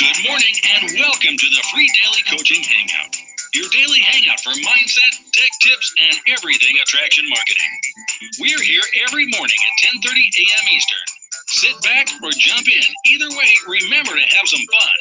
Good morning and welcome to the free daily coaching hangout. Your daily hangout for mindset, tech tips, and everything attraction marketing. We're here every morning at 10:30 a.m. Eastern. Sit back or jump in. Either way, remember to have some fun.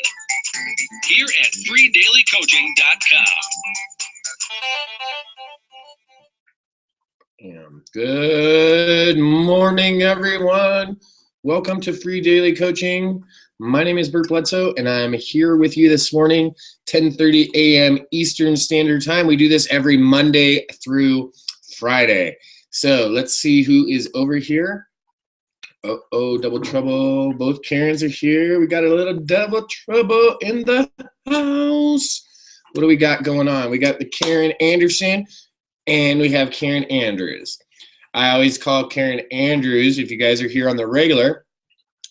Here at freedailycoaching.com. Good morning, everyone. Welcome to Free Daily Coaching. My name is Bert Bledsoe, and I'm here with you this morning, 10:30 a.m. Eastern Standard Time. We do this every Monday through Friday. So let's see who is over here. Uh-oh, double trouble. Both Karens are here. We got a little double trouble in the house. What do we got going on? We got the Karen Anderson, and we have Karen Andrews. I always call Karen Andrews, if you guys are here on the regular,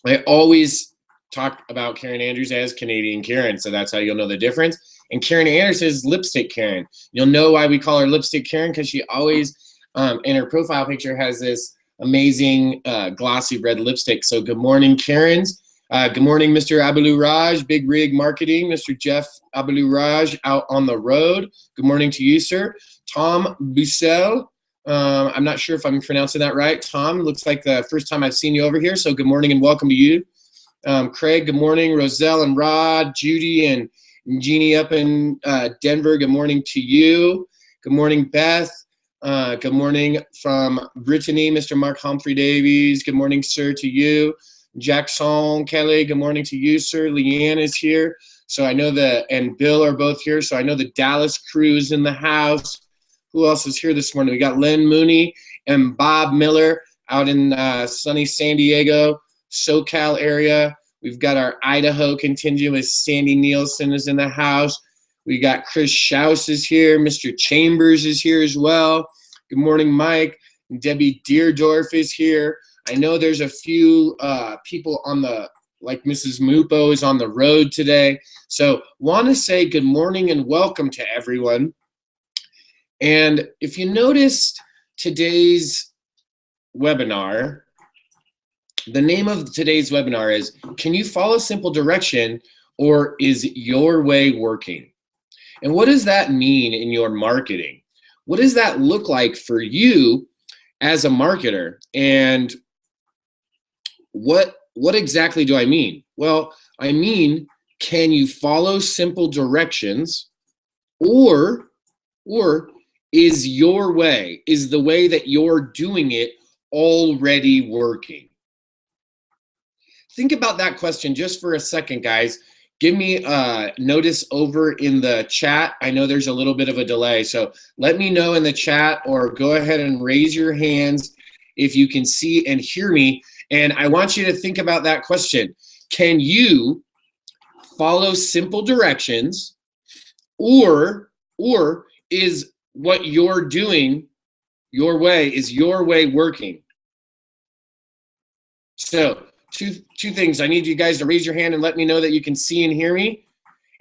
I always talk about Karen Andrews as Canadian Karen, so that's how you'll know the difference. And Karen Anderson is Lipstick Karen. You'll know why we call her Lipstick Karen, because she always, in her profile picture, has this amazing glossy red lipstick. So good morning, Karens. Good morning, Mr. Abalu Raj, Big Rig Marketing, Mr. Jeff Abalu Raj out on the road. Good morning to you, sir. Tom Bussell. I'm not sure if I'm pronouncing that right. Tom, looks like the first time I've seen you over here, so good morning and welcome to you. Craig, good morning. Roselle and Rod, Judy and Jeannie up in Denver, good morning to you. Good morning, Beth. Good morning from Brittany, Mr. Mark Humphrey Davies. Good morning, sir, to you. Jackson Kelly, good morning to you, sir. Leanne is here. So I know and Bill are both here. So I know the Dallas crew is in the house. Who else is here this morning? We got Len Mooney and Bob Miller out in sunny San Diego, SoCal area. We've got our Idaho contingent with Sandy Nielsen is in the house. We got Chris Schaus is here. Mr. Chambers is here as well. Good morning, Mike. Debbie Deerdorf is here. I know there's a few people on like Mrs. Mupo is on the road today. So want to say good morning and welcome to everyone. And if you noticed today's webinar, the name of today's webinar is, can you follow simple direction or is your way working? And what does that mean in your marketing? What does that look like for you as a marketer? And what exactly do I mean? Well, I mean, can you follow simple directions or is your way, is the way that you're doing it already working? Think about that question just for a second, guys. Give me notice over in the chat. I know there's a little bit of a delay, so let me know in the chat or go ahead and raise your hands if you can see and hear me. And I want you to think about that question. Can you follow simple directions or is what you're doing your way, is your way working? So two things. I need you guys to raise your hand and let me know that you can see and hear me.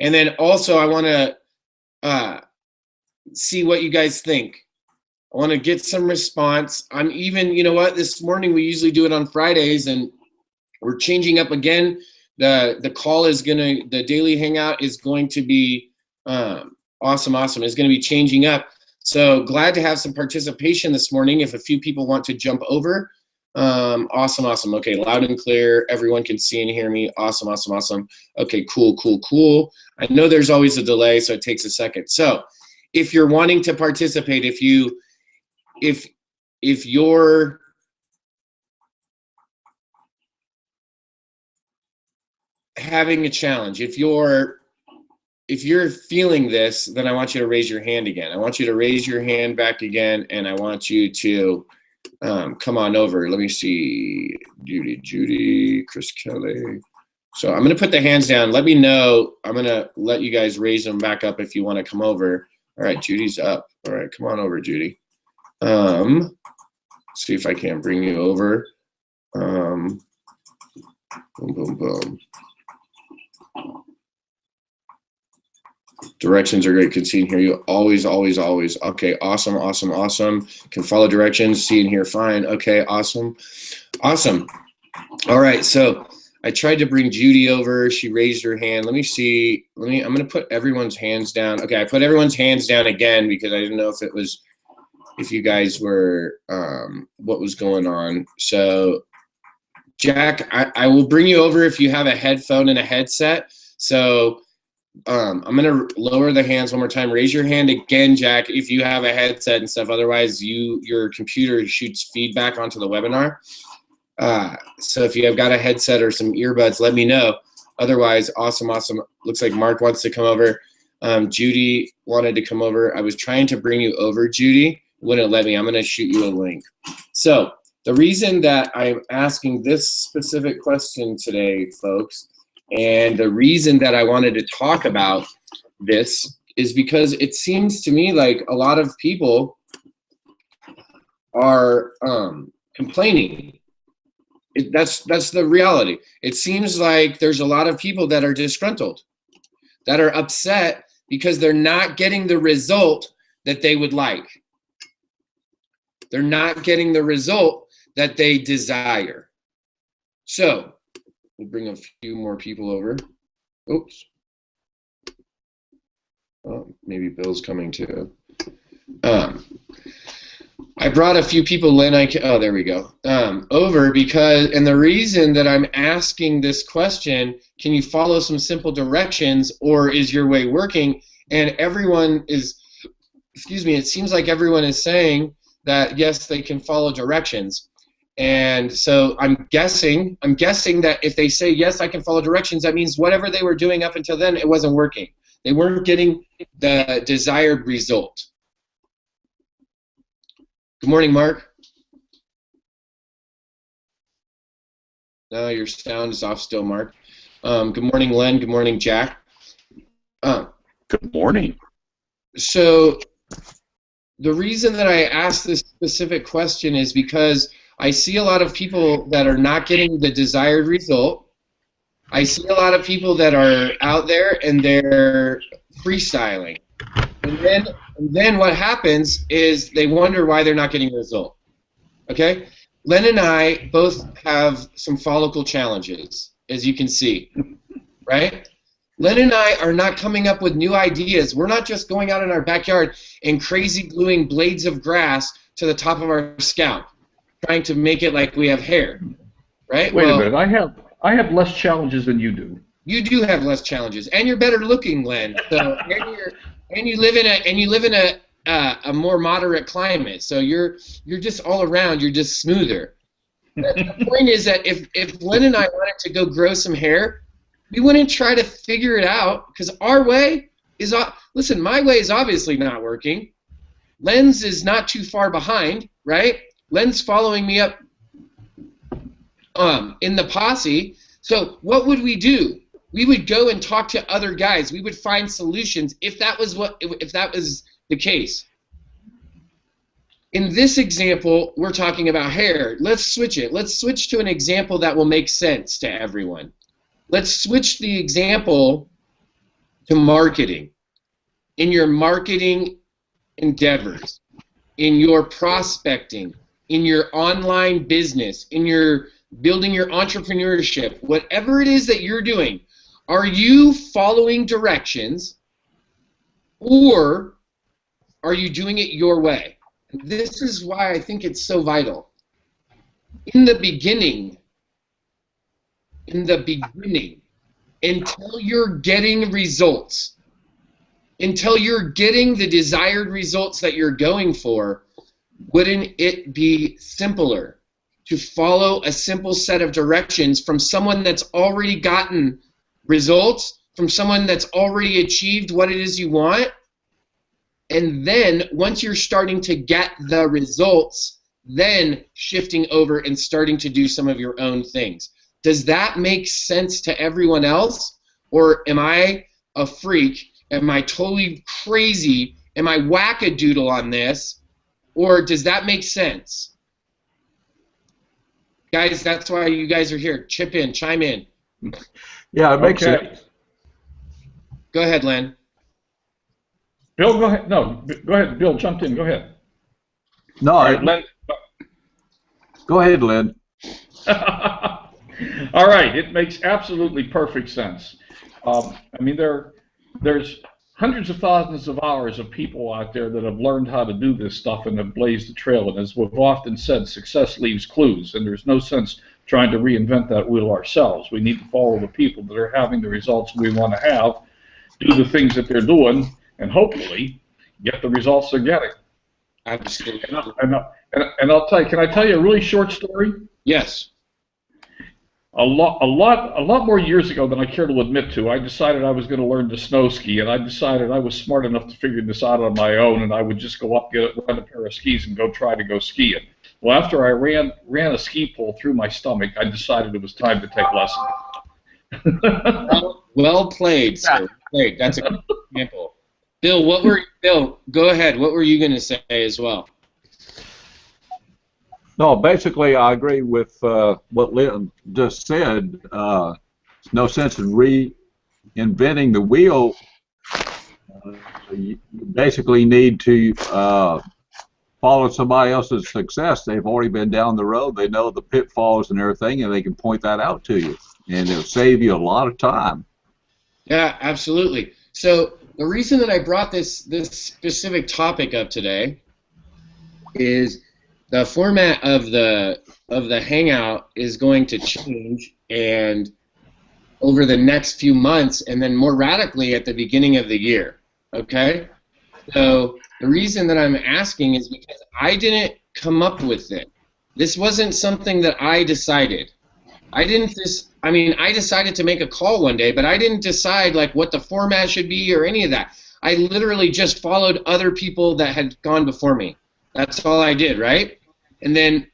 And then also I want to see what you guys think. I want to get some response. I'm even, you know what, this morning we usually do it on Fridays and we're changing up again. The call is the daily hangout is going to be awesome. It's going to be changing up. So glad to have some participation this morning. If a few people want to jump over. Awesome. Okay, loud and clear. Everyone can see and hear me. Awesome. Okay, cool. I know there's always a delay, so it takes a second. So if you're wanting to participate, if you're having a challenge, if you're feeling this, then I want you to raise your hand again. I want you to raise your hand back again, and I want you to come on over. Let me see. Judy, Chris Kelly. So I'm going to put the hands down. Let me know. I'm going to let you guys raise them back up if you want to come over. All right, Judy's up. All right, come on over, Judy. See if I can't bring you over. Boom. Directions are great. Can see and hear you. Always. Okay, awesome. Can follow directions, see and hear fine. Okay, awesome. All right, so I tried to bring Judy over. She raised her hand. Let me see. I'm going to put everyone's hands down. Okay, I put everyone's hands down again because I didn't know if you guys were, what was going on. So, Jack, I will bring you over if you have a headphone and a headset. So, I'm going to lower the hands one more time. Raise your hand again, Jack, if you have a headset and stuff. Otherwise, your computer shoots feedback onto the webinar. So if you have got a headset or some earbuds, let me know. Otherwise, awesome. Looks like Mark wants to come over. Judy wanted to come over. I was trying to bring you over, Judy. Wouldn't let me. I'm going to shoot you a link. So the reason that I'm asking this specific question today, folks, and the reason that I wanted to talk about this is because it seems to me like a lot of people are complaining. That's the reality. It seems like there's a lot of people that are disgruntled, that are upset because they're not getting the result that they would like. They're not getting the result that they desire. So we'll bring a few more people over. Oops. Oh, maybe Bill's coming too. I brought a few people, Lynn. Oh, there we go. Over because, and the reason that I'm asking this question, can you follow some simple directions, or is your way working? And everyone is, excuse me, it seems like everyone is saying that yes, they can follow directions. And so I'm guessing that if they say yes, I can follow directions, that means whatever they were doing up until then, it wasn't working. They weren't getting the desired result. Good morning, Mark. No, your sound is off still, Mark. Good morning, Len. Good morning, Jack. Good morning. So the reason that I asked this specific question is because I see a lot of people that are not getting the desired result. I see a lot of people that are out there and they're freestyling. And then what happens is they wonder why they're not getting the result. Okay? Len and I both have some follicle challenges, as you can see. Right? Len and I are not coming up with new ideas. We're not just going out in our backyard and crazy gluing blades of grass to the top of our scalp, trying to make it like we have hair. Right? Wait a minute. I have less challenges than you do. You do have less challenges, and you're better looking, Len. So and you live in a more moderate climate. So you're just all around. You're just smoother. The point is that if Len and I wanted to go grow some hair, we wouldn't try to figure it out because our way is listen. My way is obviously not working. Len's is not too far behind, right? Len's following me up in the posse. So what would we do? We would go and talk to other guys. We would find solutions if that was the case. In this example, we're talking about hair. Let's switch it. Let's switch to an example that will make sense to everyone. Let's switch the example to marketing. In your marketing endeavors, in your prospecting, in your online business, in your building your entrepreneurship, whatever it is that you're doing, are you following directions or are you doing it your way? This is why I think it's so vital. In the beginning, until you're getting results, until you're getting the desired results that you're going for, wouldn't it be simpler to follow a simple set of directions from someone that's already gotten results, from someone that's already achieved what it is you want? And then once you're starting to get the results, then shifting over and starting to do some of your own things. Does that make sense to everyone else? Or am I a freak? Am I totally crazy? Am I wackadoodle on this? Or does that make sense? Guys, that's why you guys are here. Chip in, chime in. Yeah, it makes sense. Go ahead, Len. Bill, go ahead. No, go ahead. Bill jumped in. Go ahead. No, All right, Len. Go ahead, Len. All right, it makes absolutely perfect sense. I mean, there's hundreds of thousands of hours of people out there that have learned how to do this stuff and have blazed the trail. And as we've often said, success leaves clues, and there's no sense trying to reinvent that wheel ourselves. We need to follow the people that are having the results we want to have, do the things that they're doing, and hopefully get the results they're getting. Absolutely. And I'll tell you, can I tell you a really short story? Yes. A lot more years ago than I care to admit to, I decided I was going to learn to snow ski, and I decided I was smart enough to figure this out on my own, and I would just go up, run a pair of skis, and try to go skiing. Well, after I ran a ski pole through my stomach, I decided it was time to take lessons. Well played, sir. Great. That's a good example. Bill, go ahead. What were you going to say as well? No, basically, I agree with what Lynn just said. No sense in reinventing the wheel. You basically need to follow somebody else's success. They've already been down the road. They know the pitfalls and everything, and they can point that out to you. And it'll save you a lot of time. Yeah, absolutely. So the reason that I brought this specific topic up today is the format of the hangout is going to change, and over the next few months, and then more radically at the beginning of the year. Okay? So the reason that I'm asking is because I didn't come up with it. This wasn't something that I decided. I decided to make a call one day, but I didn't decide like what the format should be or any of that. I literally just followed other people that had gone before me. That's all I did, right? And then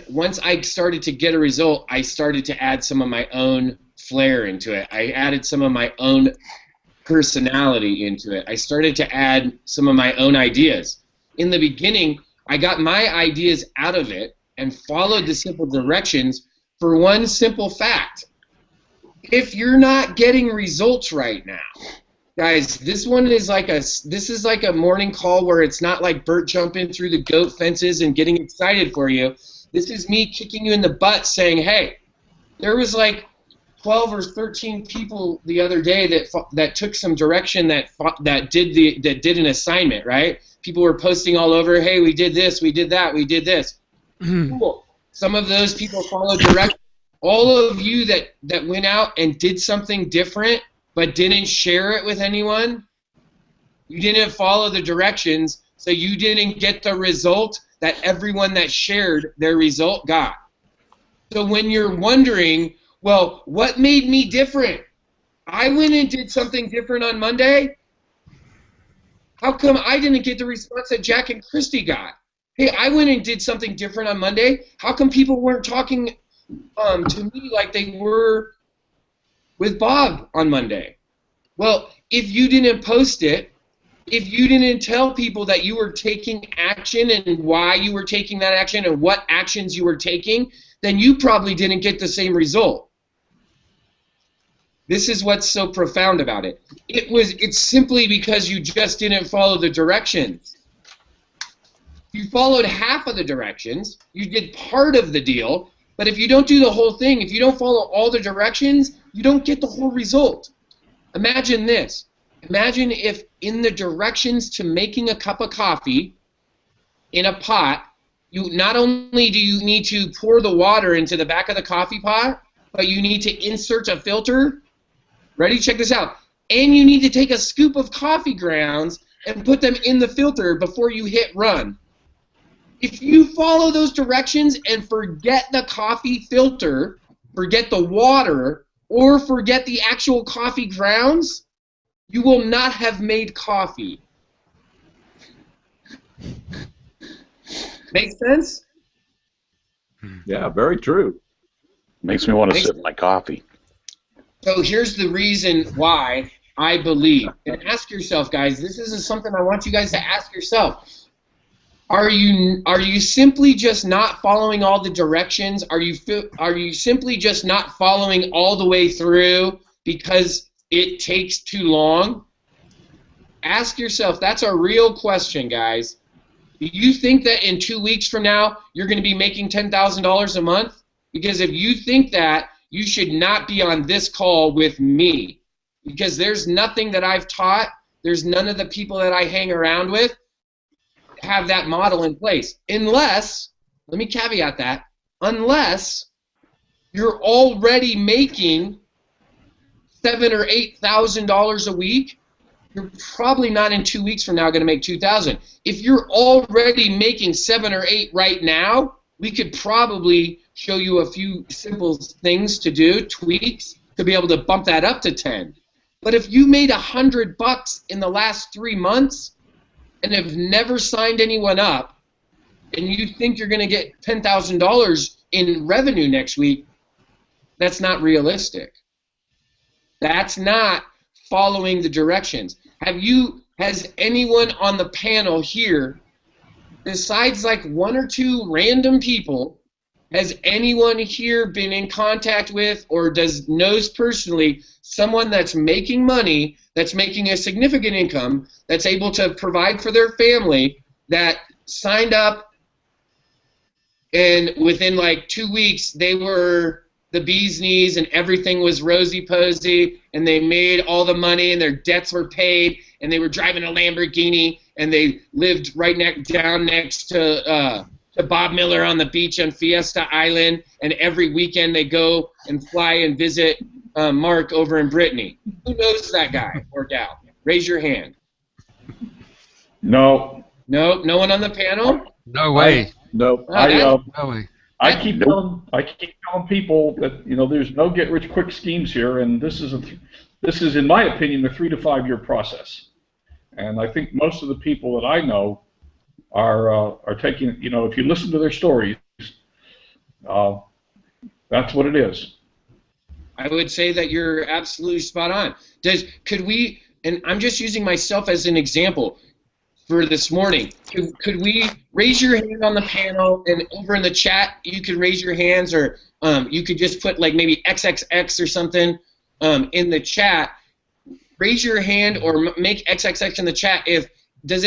once I started to get a result, I started to add some of my own flair into it. I added some of my own personality into it. I started to add some of my own ideas. In the beginning, I got my ideas out of it and followed the simple directions for one simple fact. If you're not getting results right now, guys, this is like a morning call where it's not like Bert jumping through the goat fences and getting excited for you. This is me kicking you in the butt saying, hey, there was like 12 or 13 people the other day that took some direction that did an assignment, right? People were posting all over, hey, we did this, we did that, we did this. Cool. Some of those people followed direction. All of you that went out and did something different but didn't share it with anyone, you didn't follow the directions, so you didn't get the result that everyone that shared their result got. So when you're wondering, well, what made me different? I went and did something different on Monday. How come I didn't get the response that Jack and Christy got? Hey, I went and did something different on Monday. How come people weren't talking to me like they were with Bob on Monday? Well, if you didn't post it, if you didn't tell people that you were taking action and why you were taking that action and what actions you were taking, then you probably didn't get the same result. This is what's so profound about it. It's simply because you just didn't follow the directions. You followed half of the directions, you did part of the deal, but if you don't do the whole thing, if you don't follow all the directions, you don't get the whole result. Imagine this. Imagine if in the directions to making a cup of coffee in a pot, not only do you need to pour the water into the back of the coffee pot, but you need to insert a filter. Ready? Check this out. And you need to take a scoop of coffee grounds and put them in the filter before you hit run. If you follow those directions and forget the coffee filter, forget the water, or forget the actual coffee grounds, you will not have made coffee. Make sense? Yeah, very true. Makes me want to sip my coffee. So here's the reason why I believe. And ask yourself, guys, this is something I want you guys to ask yourself. Are you simply just not following all the directions? Are you simply just not following all the way through because it takes too long? Ask yourself. That's a real question, guys. Do you think that in 2 weeks from now you're going to be making $10,000 a month? Because if you think that, you should not be on this call with me. Because there's nothing that I've taught, there's none of the people that I hang around with have that model in place. Unless, let me caveat that, unless you're already making $7,000 or $8,000 a week, you're probably not in 2 weeks from now going to make $2,000. If you're already making 7 or 8 right now, we could probably show you a few simple things to do, tweaks, to be able to bump that up to 10. But if you made $100 in the last 3 months and have never signed anyone up, and you think you're going to get $10,000 in revenue next week, that's not realistic. That's not following the directions. Has anyone on the panel here, besides like 1 or 2 random people, has anyone here been in contact with or knows personally someone that's making money, that's making a significant income, that's able to provide for their family, that signed up and within like 2 weeks they were the bee's knees and everything was rosy-posy and they made all the money and their debts were paid and they were driving a Lamborghini and they lived right down next to Bob Miller on the beach on Fiesta Island, and every weekend they go and fly and visit Mark over in Brittany? Who knows that guy or gal? Raise your hand. No. No one on the panel? No way. No. No way. I keep telling people that there's no get-rich-quick schemes here, and this is in my opinion a 3 to 5 year process. And I think most of the people that I know are taking, if you listen to their stories, that's what it is. I would say that you're absolutely spot on. Could we, and I'm just using myself as an example for this morning, could we raise your hand on the panel, and over in the chat you could raise your hands, or you could just put like maybe XXX or something in the chat. Raise your hand or make XXX in the chat if, does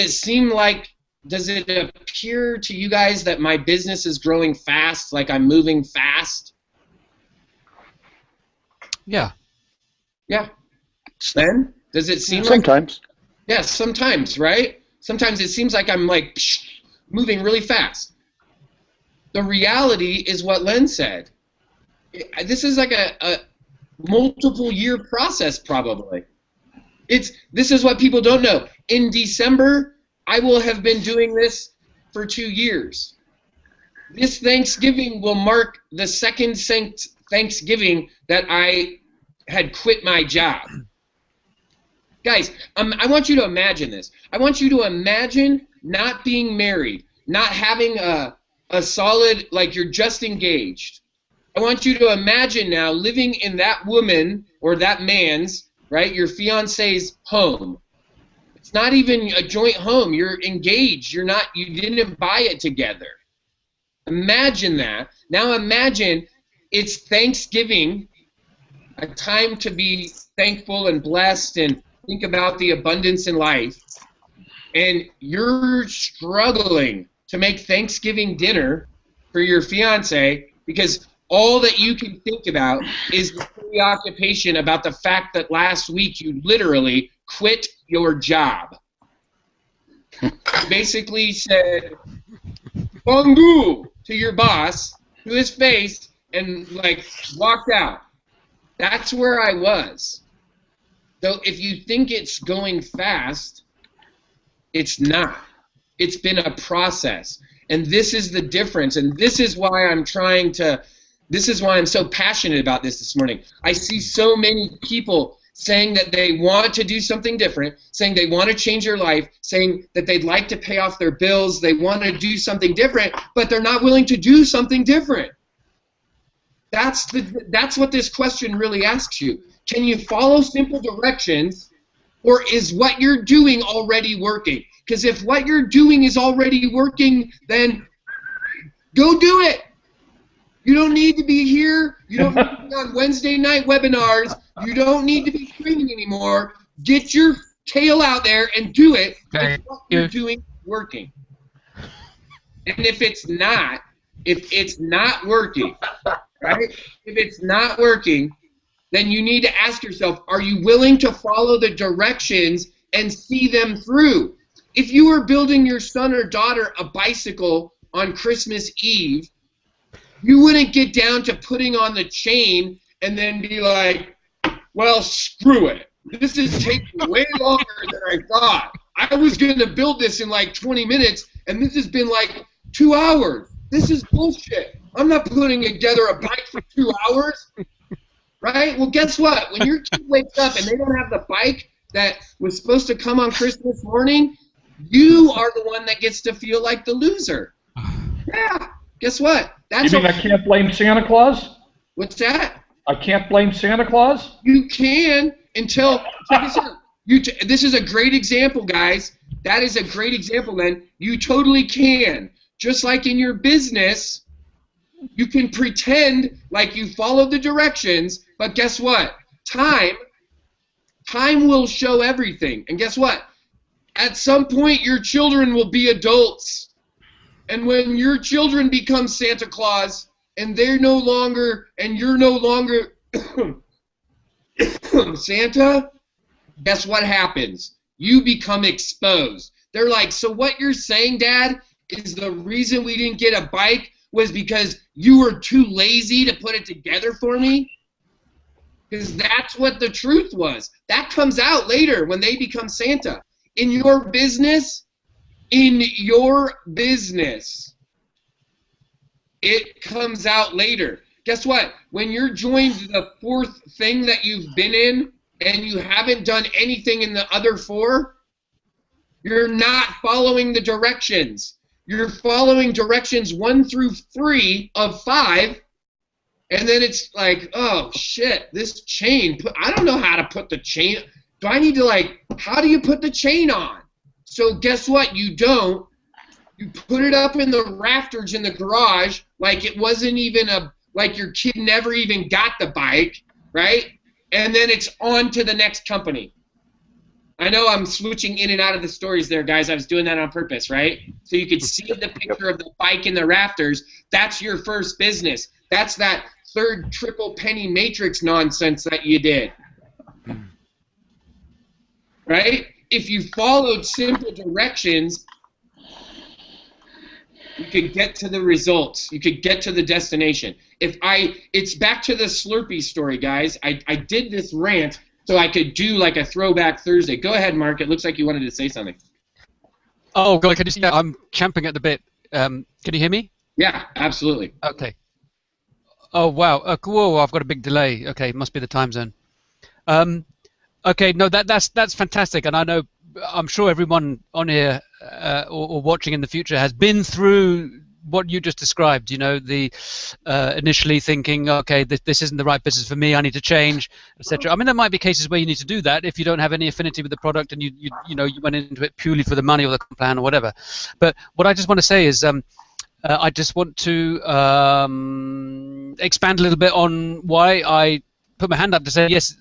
it appear to you guys that my business is growing fast, like I'm moving fast? Yeah. Yeah. Then, does it seem Sometimes. Yeah, sometimes, right? Sometimes it seems like I'm like moving really fast. The reality is what Len said. This is like a multiple year process probably. This is what people don't know. In December, I will have been doing this for 2 years. This Thanksgiving will mark the second Thanksgiving that I had quit my job. Guys, I want you to imagine this. I want you to imagine not being married, not having a solid, like you're just engaged. I want you to imagine now living in that woman or that man's, right, your fiance's home. It's not even a joint home. You're engaged. You didn't buy it together. Imagine that. Now imagine it's Thanksgiving, a time to be thankful and blessed and think about the abundance in life, and you're struggling to make Thanksgiving dinner for your fiance because all that you can think about is the preoccupation about the fact that last week you literally quit your job. You basically said "Bongu" to your boss, to his face, and like walked out. That's where I was. So if you think it's going fast, it's not. It's been a process. And this is the difference. And this is why I'm so passionate about this morning. I see so many people saying that they want to do something different, saying they want to change their life, saying that they'd like to pay off their bills, they want to do something different, but they're not willing to do something different. That's what this question really asks you. Can you follow simple directions, or is what you're doing already working? Because if what you're doing is already working, then go do it. You don't need to be here. You don't need to be on Wednesday night webinars. You don't need to be training anymore. Get your tail out there and do it. If what you're doing is working. And if it's not working, right? If it's not working, then you need to ask yourself, are you willing to follow the directions and see them through? If you were building your son or daughter a bicycle on Christmas Eve, you wouldn't get down to putting on the chain and then be like, well, screw it. This is taking way longer than I thought. I was going to build this in like 20 minutes, and this has been like 2 hours. This is bullshit. I'm not putting together a bike for 2 hours. Right? Well, guess what? When your kid wakes up and they don't have the bike that was supposed to come on Christmas morning, you are the one that gets to feel like the loser. Yeah. Guess what? You mean I can't blame Santa Claus? What's that? I can't blame Santa Claus? You can until check this out. This is a great example, guys. That is a great example, then. You totally can. Just like in your business, you can pretend like you followed the directions, but guess what? Time will show everything. And guess what? At some point, your children will be adults. And when your children become Santa Claus, and you're no longer Santa, guess what happens? You become exposed. They're like, so what you're saying, Dad, is the reason we didn't get a bike was because you were too lazy to put it together for me? Because that's what the truth was. That comes out later when they become Santa. In your business, it comes out later. Guess what? When you're joined the fourth thing that you've been in and you haven't done anything in the other four, you're not following the directions. You're following directions 1 through 3 of 5, and then it's like, oh shit, this chain, I don't know how to put the chain, do I need to how do you put the chain on? So guess what? You don't. You put it up in the rafters in the garage like it wasn't even like your kid never even got the bike, right? And then it's on to the next company. I know I'm switching in and out of the stories there, guys. I was doing that on purpose, right? So you could see the picture of the bike in the rafters. That's your first business. That's that third triple penny matrix nonsense that you did. Right? If you followed simple directions, you could get to the results. You could get to the destination. It's back to the Slurpee story, guys. I did this rant so I could do like a throwback Thursday. Go ahead, Mark. It looks like you wanted to say something. Oh, God, can you see? I'm champing at the bit. Can you hear me? Yeah, absolutely. Okay. Oh, wow. Whoa, I've got a big delay. Okay, must be the time zone. Okay, no, that's fantastic, and I'm sure everyone on here or watching in the future has been through what you just described. You know, the initially thinking, okay, this isn't the right business for me, I need to change, etc. I mean, there might be cases where you need to do that if you don't have any affinity with the product and you went into it purely for the money or the plan or whatever. But what I just want to say is, I just want to expand a little bit on why I put my hand up to say yes.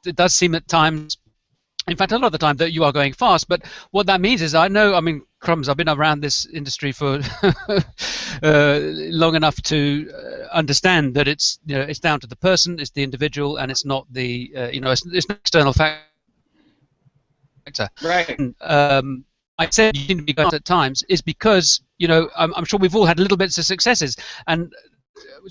It does seem at times, in fact a lot of the time, that you are going fast, but what that means is crumbs, I've been around this industry for long enough to understand that it's down to the person, it's the individual, and it's not the it's an external factor. Right. And, I said you seem to be going at times is because I'm sure we've all had little bits of successes, and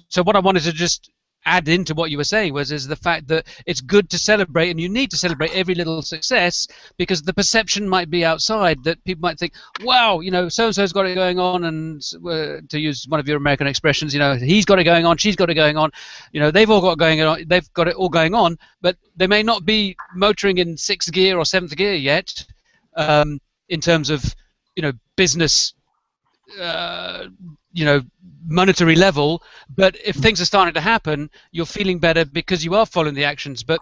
so what I wanted to just add into what you were saying is the fact that it's good to celebrate, and you need to celebrate every little success, because the perception might be outside that people might think, wow, so-and-so's got it going on, and to use one of your American expressions, he's got it going on, she's got it going on, they've all got going on, they've got it all going on, but they may not be motoring in 6th gear or 7th gear yet, in terms of business monetary level, but if things are starting to happen, you're feeling better because you are following the actions. But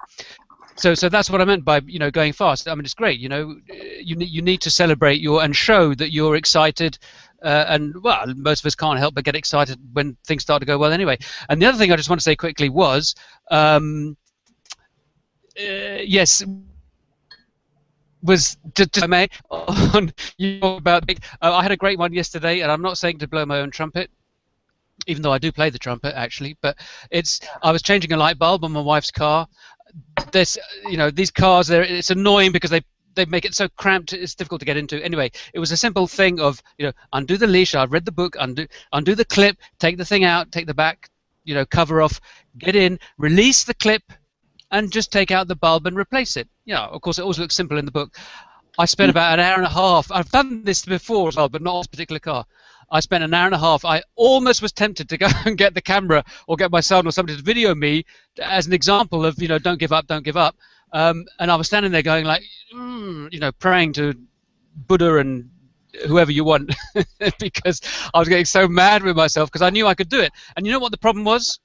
so that's what I meant by going fast. I mean, it's great. You need to celebrate and show that you're excited. And well, most of us can't help but get excited when things start to go well anyway. And the other thing I just want to say quickly was, yes. Was just on you about I had a great one yesterday, and I'm not saying to blow my own trumpet, even though I do play the trumpet actually. But I was changing a light bulb on my wife's car. These cars, it's annoying because they make it so cramped, it's difficult to get into. Anyway, it was a simple thing of, undo the leash. I read the book, undo the clip, take the thing out, take the back, cover off, get in, release the clip, and just take out the bulb and replace it. Of course, it always looks simple in the book. I spent about an hour and a half. I've done this before as well, but not on this particular car. I spent an hour and a half. I almost was tempted to go and get the camera or get my son or somebody to video me as an example of, don't give up, don't give up. And I was standing there going like, praying to Buddha and whoever you want because I was getting so mad with myself because I knew I could do it. And you know what the problem was?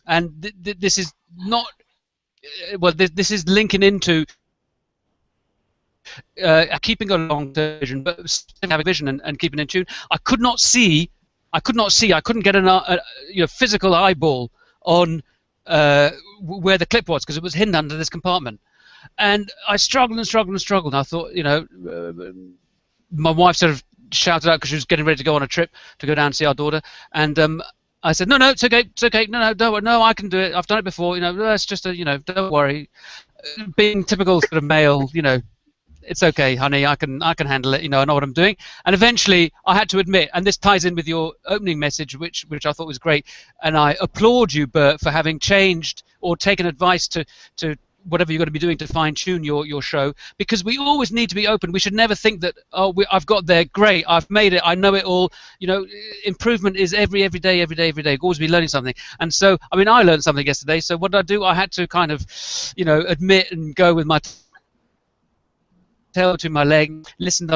And this is not, this is linking into keeping a long-term vision, but still having vision and keeping in tune. I couldn't get a physical eyeball on where the clip was because it was hidden under this compartment. And I struggled and struggled and struggled. And I thought, my wife sort of shouted out because she was getting ready to go on a trip to go down and see our daughter. And I said, no, it's okay, no, I can do it. I've done it before. It's just don't worry. Being typical sort of male, it's okay, honey. I can handle it. I know what I'm doing. And eventually, I had to admit, and this ties in with your opening message, which I thought was great. And I applaud you, Bert, for having changed or taken advice to whatever you're going to be doing to fine-tune your show, because we always need to be open. We should never think that, I've got there, great, I've made it, I know it all. Improvement is every day. Always be learning something. And so, I learned something yesterday. So what did I do? I had to kind of, admit and go with my tail to my leg, listen.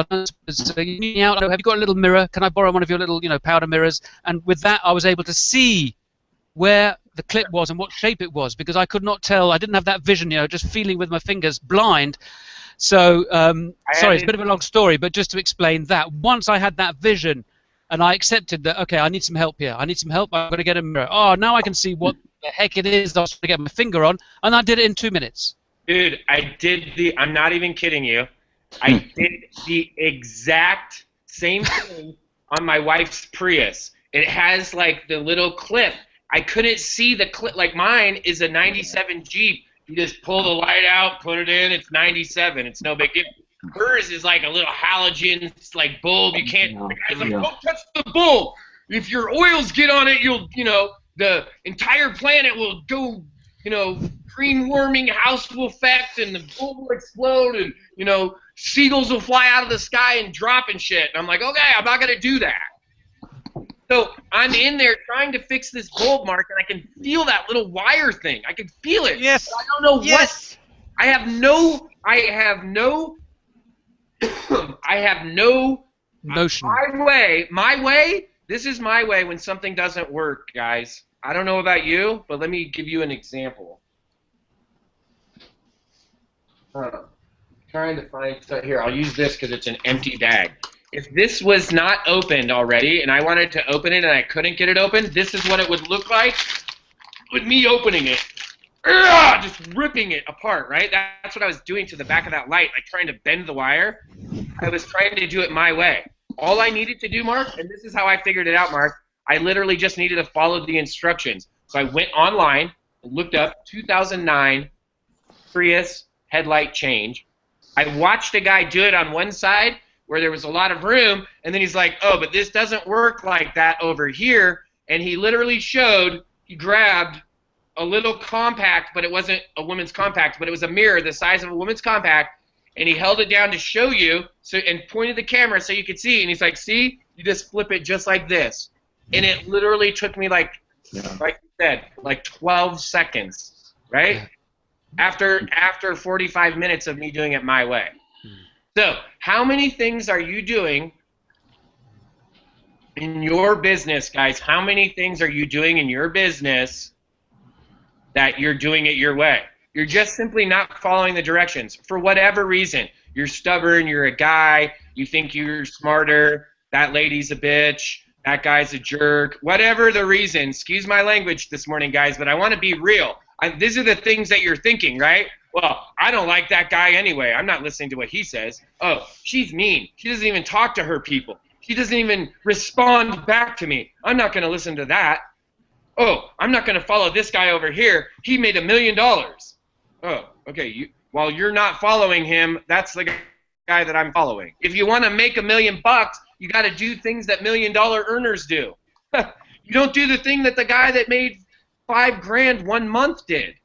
So you need out. Have you got a little mirror? Can I borrow one of your little, powder mirrors? And with that, I was able to see where the clip was and what shape it was, because I could not tell. I didn't have that vision, just feeling with my fingers, blind. So, sorry, it's a bit of a long story, but just to explain that, once I had that vision and I accepted that, okay, I need some help here. I need some help. I'm going to get a mirror. Oh, now I can see what the heck it is I was trying to get my finger on, and I did it in 2 minutes. Dude, I'm not even kidding you. I did the exact same thing on my wife's Prius. It has like the little clip. I couldn't see the clip. Like mine is a 97 Jeep. You just pull the light out, put it in, it's 97. It's no big deal. Hers is like a little halogen like bulb. You can't, don't touch the bulb. If your oils get on it, the entire planet will go, green warming house will affect and the bulb will explode and, seagulls will fly out of the sky and drop and shit. And I'm like, okay, I'm not going to do that. So I'm in there trying to fix this bulb, Mark, and I can feel that little wire thing. I can feel it. Yes. I don't know what. I have no notion. My way, this is my way when something doesn't work, guys. I don't know about you, but let me give you an example. Trying to find, so here, I'll use this because it's an empty bag. If this was not opened already and I wanted to open it and I couldn't get it open, this is what it would look like with me opening it. Just ripping it apart, right? That's what I was doing to the back of that light, like trying to bend the wire. I was trying to do it my way. All I needed to do, Mark, and this is how I figured it out, Mark, I literally just needed to follow the instructions. So I went online and looked up 2009 Prius headlight change. I watched a guy do it on one side where there was a lot of room, and then he's like, oh, but this doesn't work like that over here, and he literally showed, he grabbed a little compact, but it wasn't a woman's compact, but it was a mirror the size of a woman's compact, and he held it down to show you, and pointed the camera so you could see, and he's like, see, you just flip it just like this. And it literally took me like you said, like 12 seconds, right? After 45 minutes of me doing it my way. So, how many things are you doing in your business, guys? How many things are you doing in your business that you're doing it your way? You're just simply not following the directions for whatever reason. You're stubborn, you're a guy, you think you're smarter, that lady's a bitch, that guy's a jerk, whatever the reason. Excuse my language this morning, guys, but I want to be real. These are the things that you're thinking, right? Well, I don't like that guy anyway. I'm not listening to what he says. Oh, she's mean. She doesn't even talk to her people. He doesn't even respond back to me. I'm not going to listen to that. Oh, I'm not going to follow this guy over here. He made $1 million. Oh, okay. While you're not following him, that's the guy that I'm following. If you want to make $1 million, you got to do things that $1 million earners do. You don't do the thing that the guy that made $5 grand 1 month did.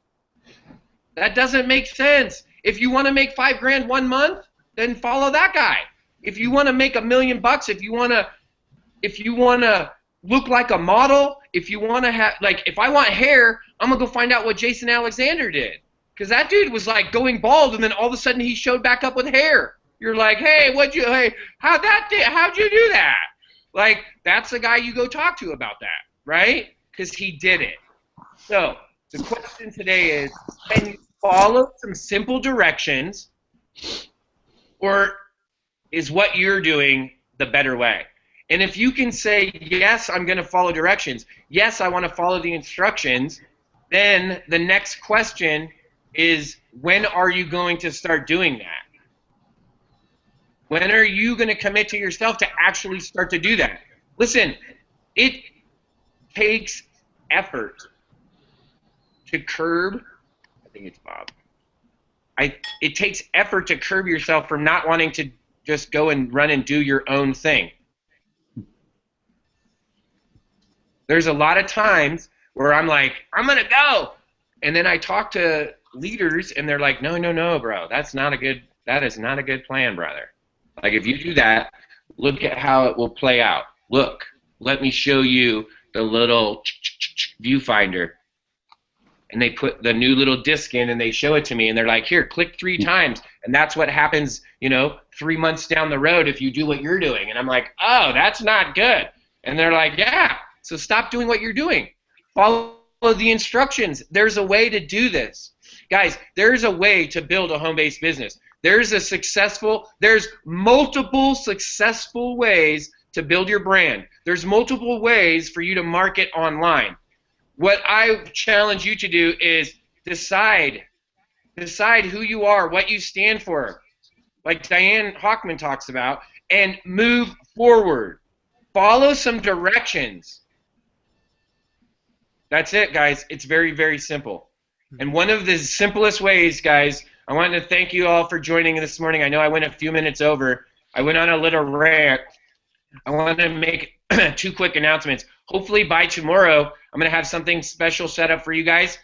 That doesn't make sense. If you want to make $5 grand 1 month, then follow that guy. If you want to make $1 million, if you want to look like a model, if you want to have, like, if I want hair, I'm gonna go find out what Jason Alexander did, because that dude was like going bald, and then all of a sudden he showed back up with hair. You're like, hey, how'd you do that? Like, that's the guy you go talk to about that, right? Because he did it. So the question today is, can you follow some simple directions, or is what you're doing the better way? And if you can say, yes, I'm going to follow directions, yes, I want to follow the instructions, then the next question is, when are you going to start doing that? When are you going to commit to yourself to actually start to do that? Listen, it takes effort to curb, I think it's Bob. It takes effort to curb yourself from not wanting to just go and run and do your own thing. There's a lot of times where I'm like, I'm going to go. And then I talk to leaders and they're like, no, bro, that is not a good plan, brother. Like, if you do that, look at how it will play out. Look, let me show you the little viewfinder. And they put the new little disc in and they show it to me and they're like, here, click 3 times. And that's what happens, 3 months down the road if you do what you're doing. And I'm like, oh, that's not good. And they're like, yeah. So stop doing what you're doing. Follow the instructions. There's a way to do this. Guys, there's a way to build a home-based business. There's multiple successful ways to build your brand. There's multiple ways for you to market online. What I challenge you to do is decide who you are, what you stand for, like Diane Hockman talks about, and move forward. Follow some directions. That's it, guys. It's very, very simple. And one of the simplest ways, guys, I wanted to thank you all for joining this morning. I know I went a few minutes over. I went on a little rant. I want to make 2 quick announcements. Hopefully by tomorrow, I'm going to have something special set up for you guys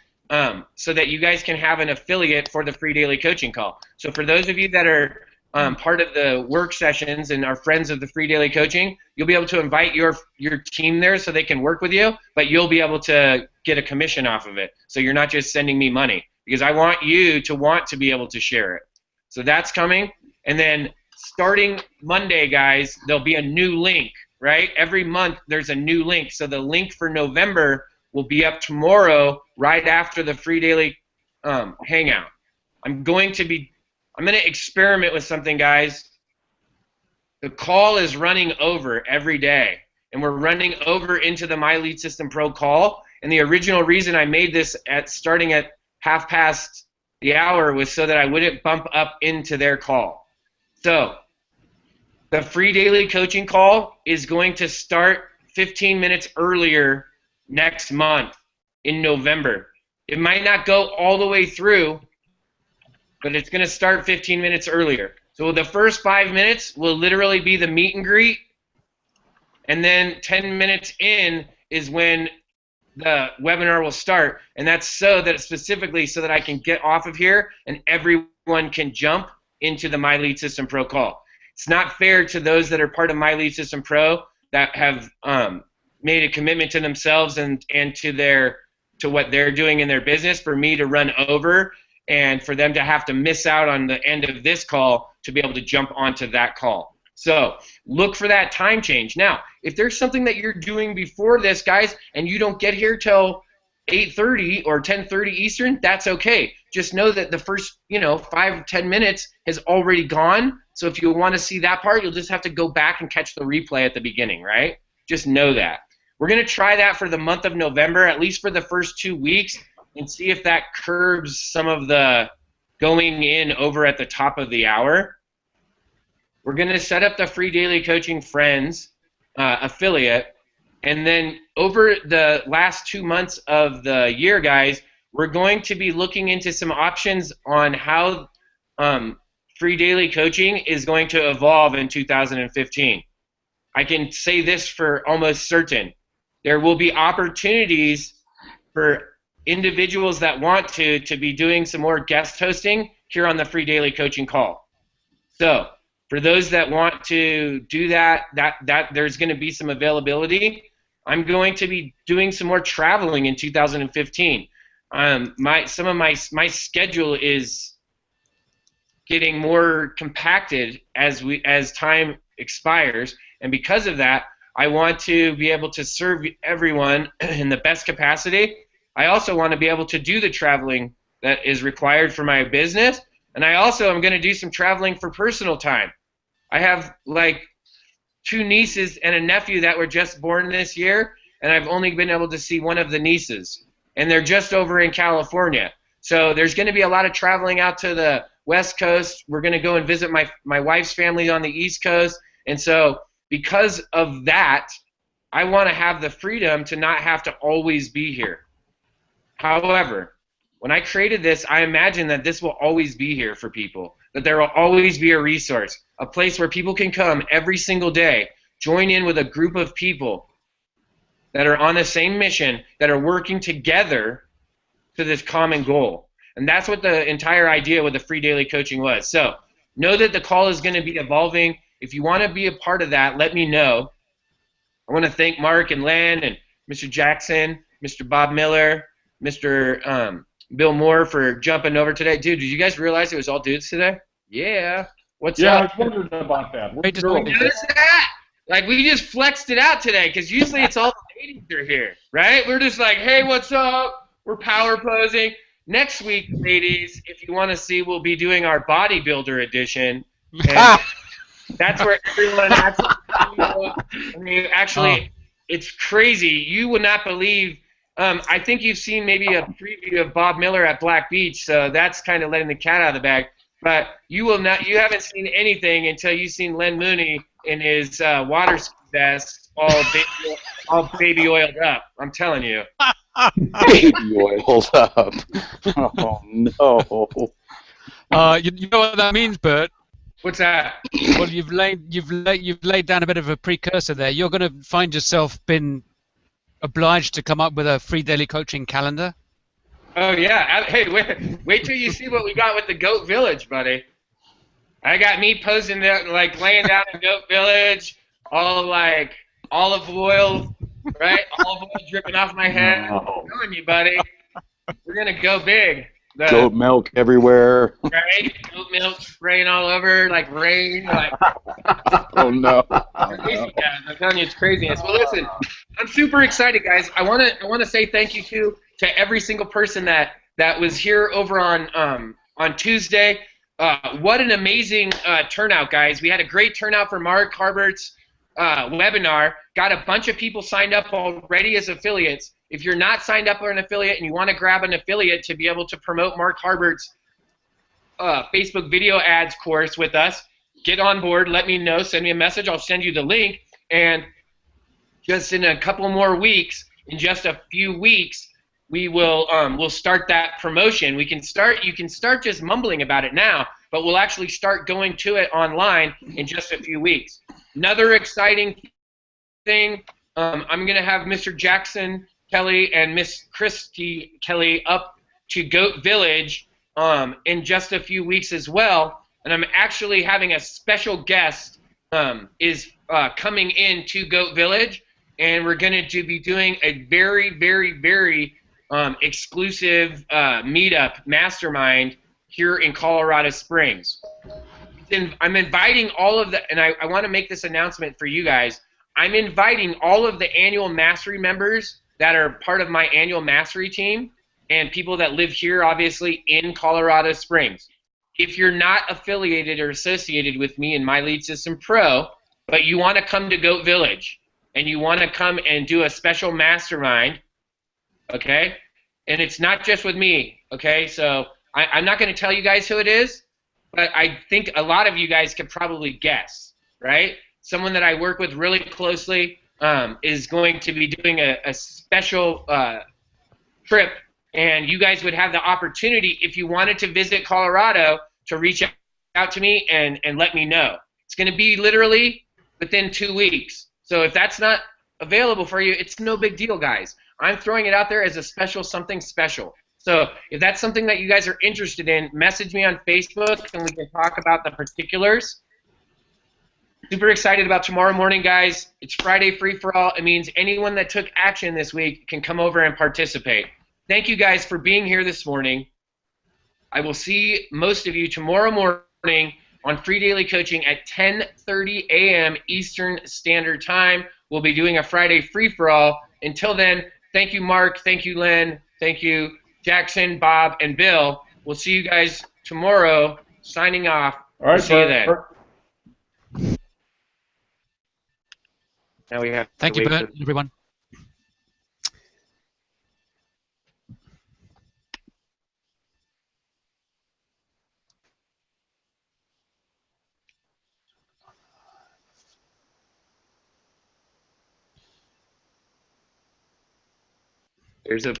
so that you guys can have an affiliate for the free daily coaching call. So for those of you that are part of the work sessions and are friends of the free daily coaching, you'll be able to invite your team there so they can work with you, but you'll be able to get a commission off of it. So you're not just sending me money, because I want you to want to be able to share it. So that's coming. And then starting Monday, guys, there'll be a new link, right? Every month there's a new link. So the link for November will be up tomorrow right after the free daily hangout. I'm going to experiment with something, guys. The call is running over every day, and we're running over into the My Lead System Pro call. And the original reason I made this starting at 1/2 the hour was so that I wouldn't bump up into their call. So the free daily coaching call is going to start 15 minutes earlier next month in November. It might not go all the way through, but it's going to start 15 minutes earlier. So the first 5 minutes will literally be the meet and greet, and then 10 minutes in is when the webinar will start, and that's specifically so that I can get off of here and everyone can jump into the My Lead System Pro call. It's not fair to those that are part of My Lead System Pro that have made a commitment to themselves and to what they're doing in their business for me to run over and for them to have to miss out on the end of this call to be able to jump onto that call. So look for that time change. Now, if there's something that you're doing before this, guys, and you don't get here till 8:30 or 10:30 Eastern, that's okay. Just know that the first 5 or 10 minutes has already gone. So if you want to see that part, you'll just have to go back and catch the replay at the beginning, right? Just know that. We're going to try that for the month of November, at least for the first 2 weeks, and see if that curbs some of the going in over at the top of the hour. We're going to set up the free daily coaching friends affiliate. And then over the last 2 months of the year, guys, we're going to be looking into some options on how free daily coaching is going to evolve in 2015. I can say this for almost certain. There will be opportunities for individuals that want to be doing some more guest hosting here on the free daily coaching call. So for those that want to do that there's going to be some availability. I'm going to be doing some more traveling in 2015. Some of my schedule is getting more compacted as time expires, and because of that, I want to be able to serve everyone in the best capacity. I also want to be able to do the traveling that is required for my business, and I also am going to do some traveling for personal time. I have like 2 nieces and a nephew that were just born this year, and I've only been able to see one of the nieces, and they're just over in California. So there's going to be a lot of traveling out to the West Coast. We're going to go and visit my wife's family on the East Coast, and so because of that, I want to have the freedom to not have to always be here. However, when I created this, I imagine that this will always be here for people, that there will always be a resource, a place where people can come every single day, join in with a group of people that are on the same mission, that are working together to this common goal. And that's what the entire idea with the free daily coaching was. So know that the call is going to be evolving. If you want to be a part of that, let me know. I want to thank Mark and Len and Mr. Jackson, Mr. Bob Miller, Mr. Bill Moore for jumping over today. Dude, did you guys realize it was all dudes today? Yeah. What's Yeah, I up? was wondering about that. Wait, just You notice that? Like, we just flexed it out today, because usually it's all the ladies are here, right? We're just like, hey, what's up? We're power posing. Next week, ladies, if you want to see, we'll be doing our bodybuilder edition. And that's where everyone actually, it's crazy. You would not believe. I think you've seen maybe a preview of Bob Miller at Black Beach, so that's kind of letting the cat out of the bag. But you haven't seen anything until you've seen Len Mooney in his water ski vest, all baby oiled up. I'm telling you. Baby oiled up. Oh no. You know what that means, Bert? What's that? Well, you've laid down a bit of a precursor there. You're going to find yourself been obliged to come up with a free daily coaching calendar. Oh yeah. Hey, wait till you see what we got with the Goat Village, buddy. I got me posing there, like laying down in Goat Village, all like olive oil, right? Olive oil dripping off my head. No. I'm telling you, buddy. We're gonna go big. Goat milk everywhere. Right? Goat milk spraying all over like rain. Like, Oh no. crazy, guys. I'm telling you, it's craziness. Well, listen, I'm super excited, guys. I wanna say thank you to every single person that was here over on Tuesday. What an amazing turnout, guys. We had a great turnout for Mark Harbert's webinar. Got a bunch of people signed up already as affiliates. If you're not signed up or an affiliate and you want to grab an affiliate to be able to promote Mark Harbert's Facebook video ads course with us, get on board. Let me know. Send me a message. I'll send you the link. And just in a couple more weeks, in just a few weeks, we will we'll start that promotion. You can start just mumbling about it now, but we'll actually start going to it online in just a few weeks. Another exciting thing, I'm going to have Mr. Jackson Kelly and Miss Christy Kelly up to Goat Village in just a few weeks as well, and I'm actually having a special guest is coming in to Goat Village, and we're going to be doing a very, very, very exclusive meetup mastermind here in Colorado Springs. I'm inviting all of the, and I want to make this announcement for you guys. I'm inviting all of the annual mastery members that are part of my annual mastery team and people that live here, obviously, in Colorado Springs. If you're not affiliated or associated with me in My Lead System Pro, but you want to come to Goat Village and you want to come and do a special mastermind, okay? And it's not just with me, okay? So I'm not going to tell you guys who it is, but I think a lot of you guys could probably guess, right? someone that I work with really closely, is going to be doing a special trip, and you guys would have the opportunity, if you wanted to visit Colorado, to reach out to me and let me know. It's going to be literally within 2 weeks. So if that's not available for you, it's no big deal, guys. I'm throwing it out there as a special something special. So if that's something that you guys are interested in, message me on Facebook and we can talk about the particulars. Super excited about tomorrow morning, guys. It's Friday free-for-all. It means anyone that took action this week can come over and participate. Thank you guys for being here this morning. I will see most of you tomorrow morning on Free Daily Coaching at 10:30 a.m. Eastern Standard Time. We'll be doing a Friday free-for-all. Until then, thank you, Mark. Thank you, Len. Thank you, Jackson, Bob, and Bill. We'll see you guys tomorrow. Signing off. All right, we'll see you then. Now we have to Thank you, wait Bert, everyone. There's a